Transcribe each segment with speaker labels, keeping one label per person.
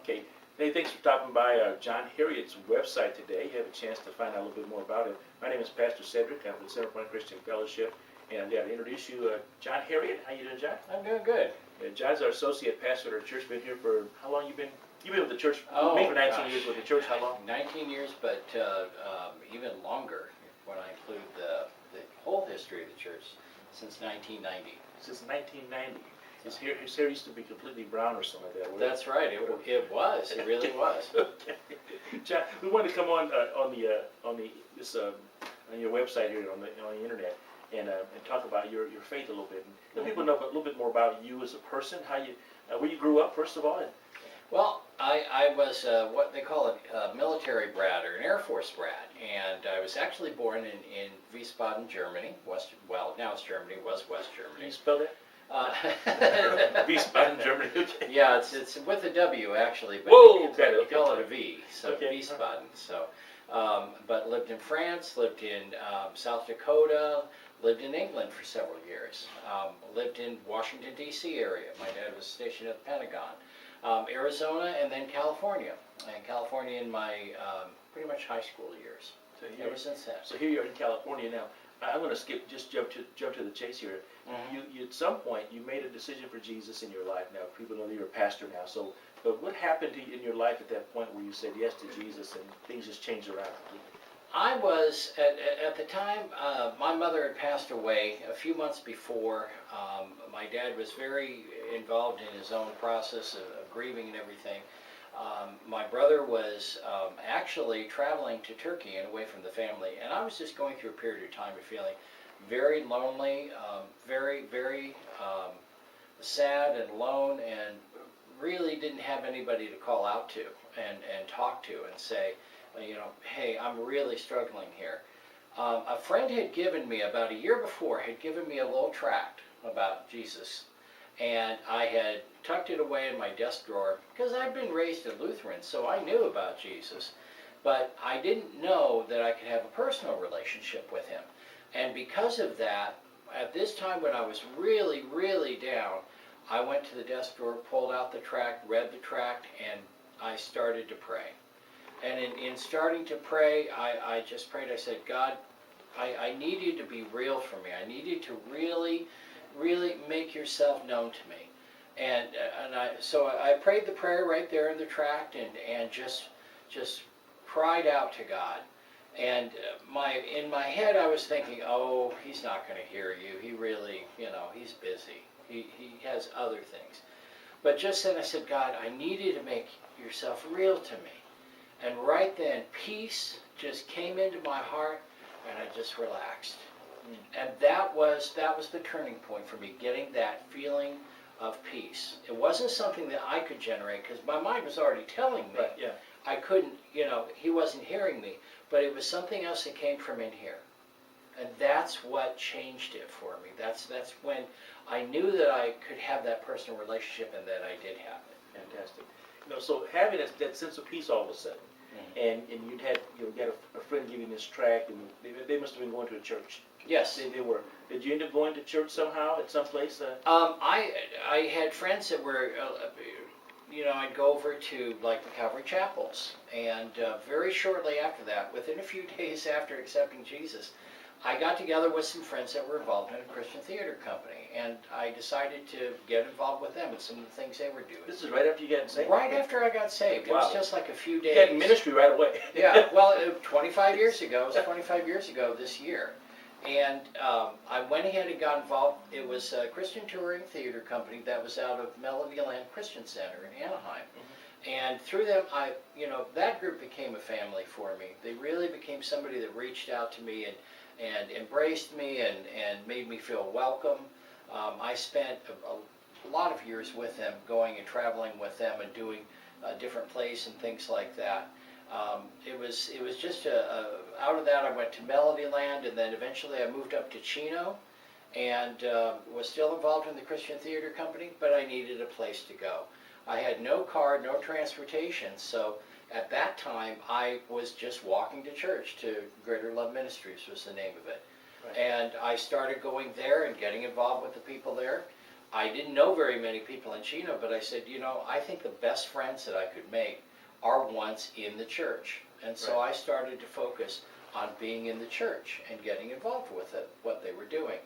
Speaker 1: Okay. Hey, thanks for stopping by John Herriott's website today. You have a chance to find out a little bit more about it. My name is Pastor Cedric. I'm with Center Point Christian Fellowship. And I'm going to introduce you, John Herriott. How you doing, John?
Speaker 2: I'm doing good.
Speaker 1: John's our associate pastor at our church. Been here for, how long you been? You've been with the church,
Speaker 2: Oh,
Speaker 1: maybe for 19
Speaker 2: gosh.
Speaker 1: years with the church. How long?
Speaker 2: 19 years, but even longer when I include the whole history of the church since 1990.
Speaker 1: Since 1990. His hair used to be completely brown or something like that.
Speaker 2: That's right. It was. It really was.
Speaker 1: Okay. John, we wanted to come on on your website here on the internet and talk about your faith a little bit. And let people know a little bit more about you as a person, how you where you grew up first of all.
Speaker 2: Well, I was what they call a military brat or an Air Force brat, and I was actually born in Wiesbaden, Germany. Now it's Germany. Was West
Speaker 1: Can
Speaker 2: Germany.
Speaker 1: you spell that? Wiesbaden, Germany. Okay.
Speaker 2: Yeah, it's with a W actually, but
Speaker 1: Whoa,
Speaker 2: you call it a V, so
Speaker 1: okay.
Speaker 2: Wiesbaden. So, but lived in France, lived in South Dakota, lived in England for several years, lived in Washington D.C. area. My dad was stationed at the Pentagon, Arizona, and then California. And California in my pretty much high school years.
Speaker 1: So
Speaker 2: Ever since then.
Speaker 1: So here you're in California now. I'm going to jump to the chase here.
Speaker 2: Mm-hmm.
Speaker 1: You at some point you made a decision for Jesus in your life. Now people know that you're a pastor now. So, but what happened to you in your life at that point where you said yes to Jesus and things just changed around?
Speaker 2: I was, at the time, my mother had passed away a few months before. My dad was very involved in his own process of grieving and everything. My brother was actually traveling to Turkey and away from the family, and I was just going through a period of time of feeling very lonely, very, very sad and alone, and really didn't have anybody to call out to and talk to and say, hey, I'm really struggling here. A friend had given me, about a year before, had given me a little tract about Jesus, and I had tucked it away in my desk drawer because I'd been raised a Lutheran, so I knew about Jesus, but I didn't know that I could have a personal relationship with him. And because of that, at this time when I was really, really down, I went to the desk drawer, pulled out the tract, read the tract, and I started to pray. And in starting to pray, I just prayed. I said, God, I need you to be real for me. I need you to really, really make yourself known to me. So I prayed the prayer right there in the tract and just cried out to God. And in my head I was thinking, oh, he's not going to hear you. He really, he's busy. He has other things. But just then I said, God, I need you to make yourself real to me. And right then, peace just came into my heart, and I just relaxed. And that was the turning point for me, getting that feeling of peace. It wasn't something that I could generate, because my mind was already telling me.
Speaker 1: Right, yeah.
Speaker 2: I couldn't, he wasn't hearing me, but it was something else that came from in here. And that's what changed it for me. That's when I knew that I could have that personal relationship, and that I did have it.
Speaker 1: Fantastic. So having that sense of peace all of a sudden, and you had a friend giving this tract, and they must have been going to a church.
Speaker 2: Yes.
Speaker 1: They were. Did you end up going to church somehow at some place?
Speaker 2: I had friends that were, I'd go over to like the Calvary chapels, and very shortly after that, within a few days after accepting Jesus, I got together with some friends that were involved in a Christian theater company, and I decided to get involved with them in some of the things they were doing.
Speaker 1: This is right after you got saved?
Speaker 2: Right after I got saved.
Speaker 1: Wow.
Speaker 2: It was just like a few days.
Speaker 1: You had ministry right away.
Speaker 2: Yeah, well, 25 years ago. It was 25 years ago this year. And I went ahead and got involved. It was a Christian touring theater company that was out of Melody Land Christian Center in Anaheim. And through them, that group became a family for me. They really became somebody that reached out to me and embraced me and made me feel welcome. I spent a lot of years with them, going and traveling with them and doing different plays and things like that. It was just out of that I went to Melody Land, and then eventually I moved up to Chino and was still involved in the Christian Theater Company, but I needed a place to go. I had no car, no transportation, so at that time I was just walking to church. To Greater Love Ministries was the name of it. Right. And I started going there and getting involved with the people there. I didn't know very many people in Chino, but I said, I think the best friends that I could make are ones in the church. And so I started to focus on being in the church and getting involved with it, what they were doing.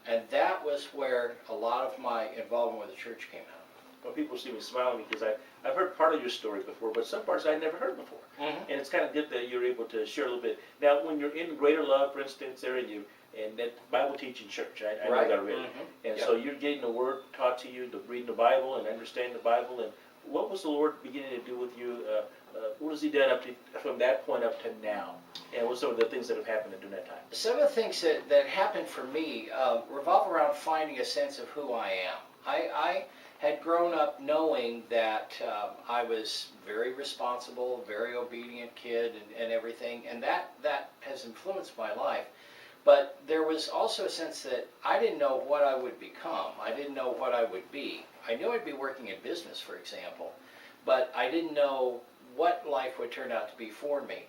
Speaker 2: And that was where a lot of my involvement with the church came out.
Speaker 1: Well, people see me smiling because I've heard part of your story before, but some parts I'd never heard before.
Speaker 2: Mm-hmm.
Speaker 1: And it's kind of good that you're able to share a little bit. Now, when you're in Greater Love, for instance, there and that Bible teaching church, I know that already.
Speaker 2: Mm-hmm.
Speaker 1: And so you're getting the Word taught to you, to read the Bible and understand the Bible. And what was the Lord beginning to do with you? What has He done up to, from that point up to now? And what are some of the things that have happened during that time?
Speaker 2: Some of the things that happened for me revolve around finding a sense of who I am. I had grown up knowing that I was very responsible, very obedient kid and everything, and that has influenced my life. But there was also a sense that I didn't know what I would become. I didn't know what I would be. I knew I'd be working in business, for example, but I didn't know what life would turn out to be for me.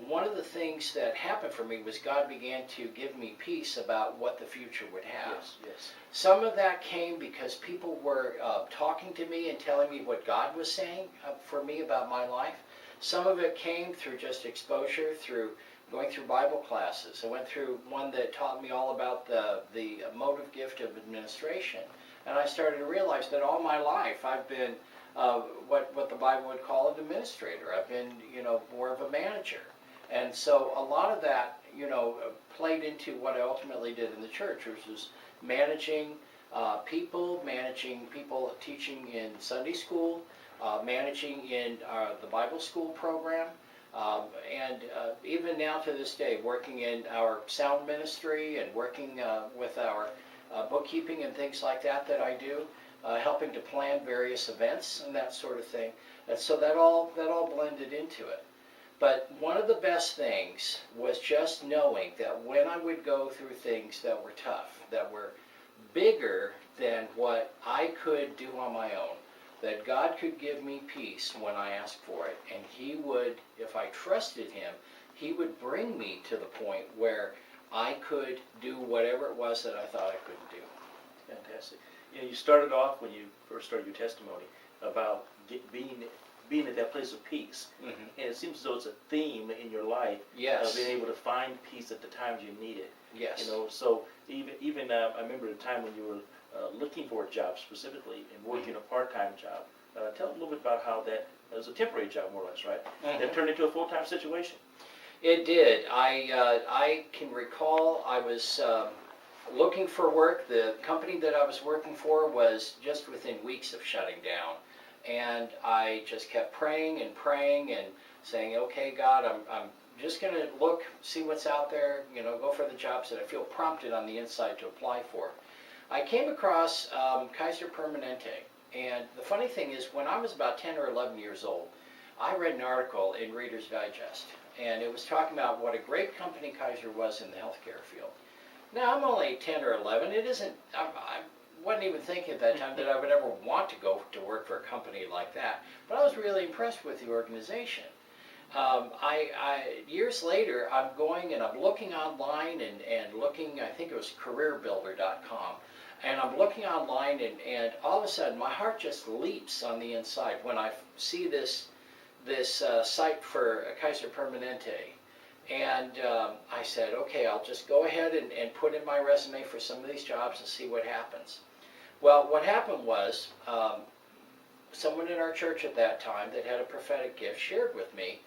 Speaker 2: One of the things that happened for me was God began to give me peace about what the future would have.
Speaker 1: Yes.
Speaker 2: Some of that came because people were talking to me and telling me what God was saying for me about my life. Some of it came through just exposure, through going through Bible classes. I went through one that taught me all about the motive gift of administration. And I started to realize that all my life I've been what the Bible would call an administrator. I've been, more of a manager. And so a lot of that, played into what I ultimately did in the church, which was managing people teaching in Sunday school, managing in the Bible school program, and even now to this day, working in our sound ministry and working with our bookkeeping and things like that I do. Helping to plan various events and that sort of thing. And so that all blended into it. But one of the best things was just knowing that when I would go through things that were tough, that were bigger than what I could do on my own, that God could give me peace when I asked for it. And He would, if I trusted Him, He would bring me to the point where I could do whatever it was that I thought I couldn't do.
Speaker 1: Fantastic. You started off when you first started your testimony about being at that place of peace.
Speaker 2: Mm-hmm.
Speaker 1: And it seems as though it's a theme in your life of being able to find peace at the times you need it.
Speaker 2: Yes.
Speaker 1: So even I remember a time when you were looking for a job specifically and working a part-time job. Tell a little bit about how that was a temporary job, more or less, right?
Speaker 2: Mm-hmm.
Speaker 1: That turned into a full-time situation.
Speaker 2: It did. I can recall I was looking for work. The company that I was working for was just within weeks of shutting down. And I just kept praying and saying, okay, God, I'm just going to look, see what's out there, go for the jobs that I feel prompted on the inside to apply for. I came across Kaiser Permanente. And the funny thing is, when I was about 10 or 11 years old, I read an article in Reader's Digest. And it was talking about what a great company Kaiser was in the healthcare field. Now, I'm only 10 or 11. It isn't, I wasn't even thinking at that time that I would ever want to go to work for a company like that. But I was really impressed with the organization. Years later, I'm going and I'm looking online and looking, I think it was careerbuilder.com. And I'm looking online and all of a sudden my heart just leaps on the inside when I see this site for Kaiser Permanente. And I said, okay, I'll just go ahead and put in my resume for some of these jobs and see what happens. Well, what happened was someone in our church at that time that had a prophetic gift shared with me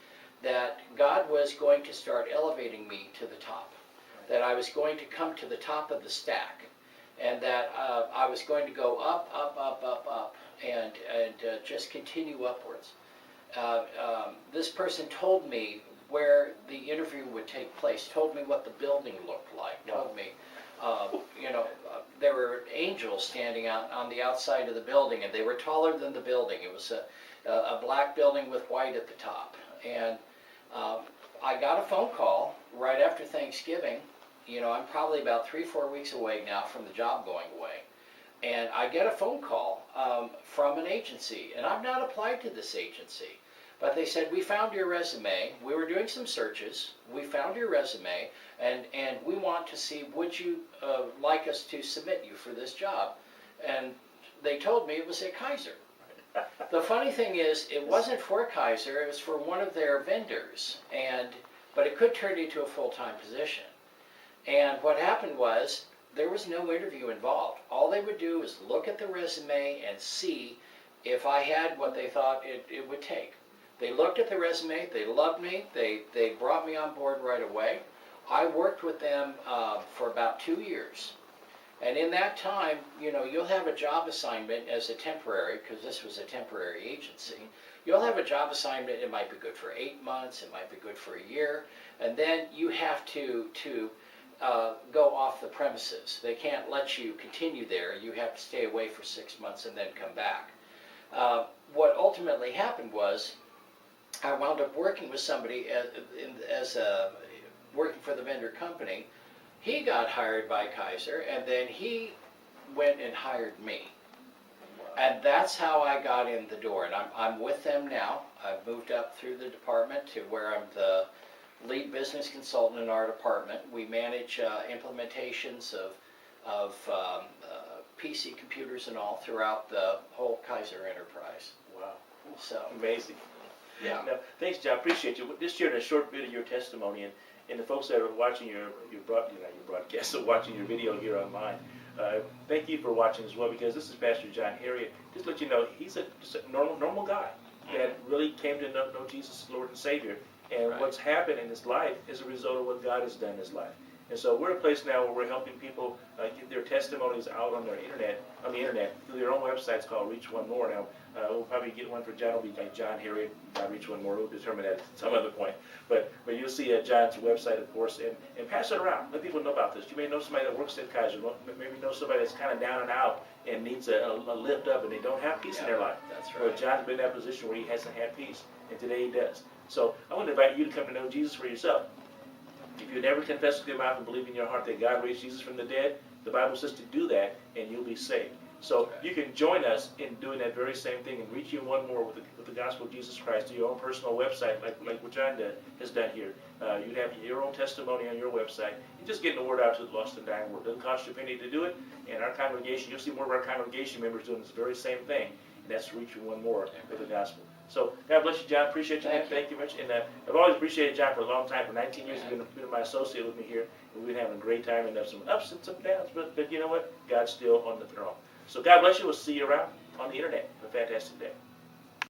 Speaker 2: that God was going to start elevating me to the top, that I was going to come to the top of the stack, and that I was going to go up, and just continue upwards. This person told me where the interview would take place, told me what the building looked like, told me, there were angels standing out on the outside of the building, and they were taller than the building. It was a black building with white at the top. And I got a phone call right after Thanksgiving. I'm probably about 3-4 weeks away now from the job going away. And I get a phone call from an agency, and I've not applied to this agency. But they said, we found your resume. We were doing some searches. We found your resume, and we want to see, would you like us to submit you for this job? and they told me it was at Kaiser. The funny thing is, it wasn't for Kaiser, it was for one of their vendors, but it could turn into a full-time position. And what happened was, there was no interview involved. All they would do is look at the resume and see if I had what they thought it would take. They looked at the resume, they loved me, they brought me on board right away. I worked with them for about 2 years. And in that time, you know, you'll have a job assignment as a temporary, because this was a temporary agency. You'll have a job assignment, it might be good for 8 months, it might be good for a year, and then you have to go off the premises. They can't let you continue there. You have to stay away for 6 months and then come back. What ultimately happened was, I wound up working with somebody working for the vendor company. He got hired by Kaiser, and then he went and hired me. And that's how I got in the door. And I'm with them now. I've moved up through the department to where I'm the lead business consultant in our department. We manage implementations of PC computers and all throughout the whole Kaiser enterprise.
Speaker 1: Wow.
Speaker 2: So
Speaker 1: Amazing.
Speaker 2: yeah.
Speaker 1: No, thanks, John. Appreciate you. Just sharing a short bit of your testimony, and the folks that are watching your broadcast, so watching your video here online, thank you for watching as well, because this is Pastor John Herriott. Just to let you know, he's just a normal guy that really came to know Jesus as Lord and Savior. And
Speaker 2: Right.
Speaker 1: what's happened in his life is a result of what God has done in his life. And so we're a place now where we're helping people get their testimonies out on the internet through their own websites called Reach One More. Now we'll probably get one for John. It'll be like John Herriott, Reach One More. We'll determine that at some other point. But you'll see John's website, of course, and pass it around. Let people know about this. You may know somebody that works at Kaiser. Maybe know somebody that's kind of down and out and needs a lift up, and they don't have peace in their life.
Speaker 2: That's
Speaker 1: Well,
Speaker 2: right.
Speaker 1: John's been in that position where he hasn't had peace, and today he does. So I want to invite you to come to know Jesus for yourself. If you never confess with your mouth and believe in your heart that God raised Jesus from the dead, the Bible says to do that, and you'll be saved. So you can join us in doing that very same thing and reach you one more with the gospel of Jesus Christ to your own personal website, like what John has done here. You'd have your own testimony on your website. You're just getting the word out to the lost and dying world. It doesn't cost you a penny to do it. And our congregation, you'll see more of our congregation members doing this very same thing, and that's reaching one more with the gospel. So God bless you, John. Appreciate you, man. Thank you much. And I've always appreciated John for a long time. For 19 years, he's been my associate with me here, and we've been having a great time. And there's some ups and some downs, but you know what? God's still on the throne. So God bless you. We'll see you around on the internet. Have a fantastic day.